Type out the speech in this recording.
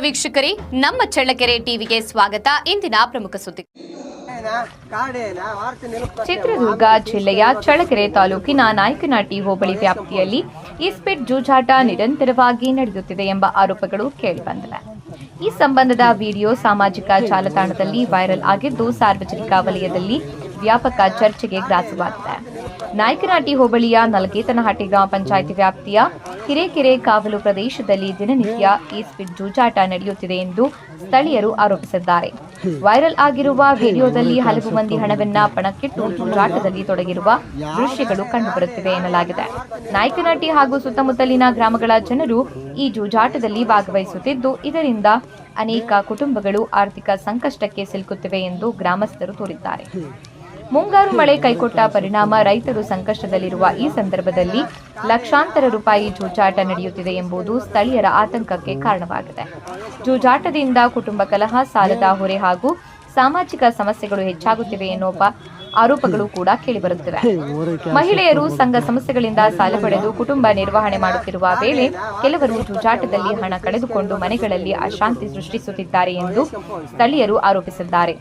ವೀಕ್ಷಕರೇ, ನಮ್ಮ ಚಳ್ಳಕೆರೆ ಟಿವಿಗೆ ಸ್ವಾಗತ. ಇಂದಿನ ಪ್ರಮುಖ ಸುದ್ದಿ. ಚಿತ್ರದುರ್ಗ ಜಿಲ್ಲೆಯ ಚಳ್ಳಕೆರೆ ತಾಲೂಕಿನ ನಾಯಕನಹಟ್ಟಿ ಹೋಬಳಿ ವ್ಯಾಪ್ತಿಯಲ್ಲಿ ಇಸ್ಪೀಟ್ ಜೂಜಾಟ ನಿರಂತರವಾಗಿ ನಡೆಯುತ್ತಿದೆ ಎಂಬ ಆರೋಪಗಳು ಕೇಳಿಬಂದಿವೆ. ಈ ಸಂಬಂಧದ ವಿಡಿಯೋ ಸಾಮಾಜಿಕ ಜಾಲತಾಣದಲ್ಲಿ ವೈರಲ್ ಆಗಿದ್ದು, ಸಾರ್ವಜನಿಕ ವಲಯದಲ್ಲಿ ವ್ಯಾಪಕ ಚರ್ಚೆಗೆ ಗ್ರಾಸವಾಗಿದೆ. ನಾಯಕನಹಟ್ಟಿ ಹೋಬಳಿಯ ನಲಗೇತನಹಟ್ಟಿ ಗ್ರಾಮ ಪಂಚಾಯಿತಿ ವ್ಯಾಪ್ತಿಯ ಹಿರೇಕೆರೆ ಕಾವಲು ಪ್ರದೇಶದಲ್ಲಿ ದಿನನಿತ್ಯ ಇಸ್ಪೀಟ್ ಜೂಜಾಟ ನಡೆಯುತ್ತಿದೆ ಎಂದು ಸ್ಥಳೀಯರು ಆರೋಪಿಸಿದ್ದಾರೆ. ವೈರಲ್ ಆಗಿರುವ ವಿಡಿಯೋದಲ್ಲಿ ಹಲವು ಮಂದಿ ಹಣವನ್ನ ಪಣಕ್ಕಿಟ್ಟು ಜೂಜಾಟದಲ್ಲಿ ತೊಡಗಿರುವ ದೃಶ್ಯಗಳು ಕಂಡುಬರುತ್ತಿವೆ ಎನ್ನಲಾಗಿದೆ. ನಾಯಕನಹಟ್ಟಿ ಹಾಗೂ ಸುತ್ತಮುತ್ತಲಿನ ಗ್ರಾಮಗಳ ಜನರು ಈ ಜೂಜಾಟದಲ್ಲಿ ಭಾಗವಹಿಸುತ್ತಿದ್ದು, ಇದರಿಂದ ಅನೇಕ ಕುಟುಂಬಗಳು ಆರ್ಥಿಕ ಸಂಕಷ್ಟಕ್ಕೆ ಸಿಲುಕುತ್ತಿವೆ ಎಂದು ಗ್ರಾಮಸ್ಥರು ತೋರಿದ್ದಾರೆ. ಮುಂಗಾರು ಮಳೆ ಕೈಕೊಟ್ಟ ಪರಿಣಾಮ ರೈತರು ಸಂಕಷ್ಟದಲ್ಲಿರುವ ಈ ಸಂದರ್ಭದಲ್ಲಿ ಲಕ್ಷಾಂತರ ರೂಪಾಯಿ ಜೂಜಾಟ ನಡೆಯುತ್ತಿದೆ ಎಂಬುದು ಸ್ಥಳೀಯರ ಆತಂಕಕ್ಕೆ ಕಾರಣವಾಗಿದೆ. ಜೂಜಾಟದಿಂದ ಕುಟುಂಬ ಕಲಹ, ಸಾಲದ ಹೊರೆ ಹಾಗೂ ಸಾಮಾಜಿಕ ಸಮಸ್ಯೆಗಳು ಹೆಚ್ಚಾಗುತ್ತಿವೆ ಎನ್ನುವ ಆರೋಪಗಳು ಕೂಡ ಕೇಳಿಬರುತ್ತಿವೆ. ಮಹಿಳೆಯರು ಸಂಘ ಸಂಸ್ಥೆಗಳಿಂದ ಸಾಲ ಪಡೆದು ಕುಟುಂಬ ನಿರ್ವಹಣೆ ಮಾಡುತ್ತಿರುವ ವೇಳೆ ಕೆಲವರು ಜೂಜಾಟದಲ್ಲಿ ಹಣ ಕಳೆದುಕೊಂಡು ಮನೆಗಳಲ್ಲಿ ಅಶಾಂತಿ ಸೃಷ್ಟಿಸುತ್ತಿದ್ದಾರೆ ಎಂದು ಸ್ಥಳೀಯರು ಆರೋಪಿಸಿದ್ದಾರೆ.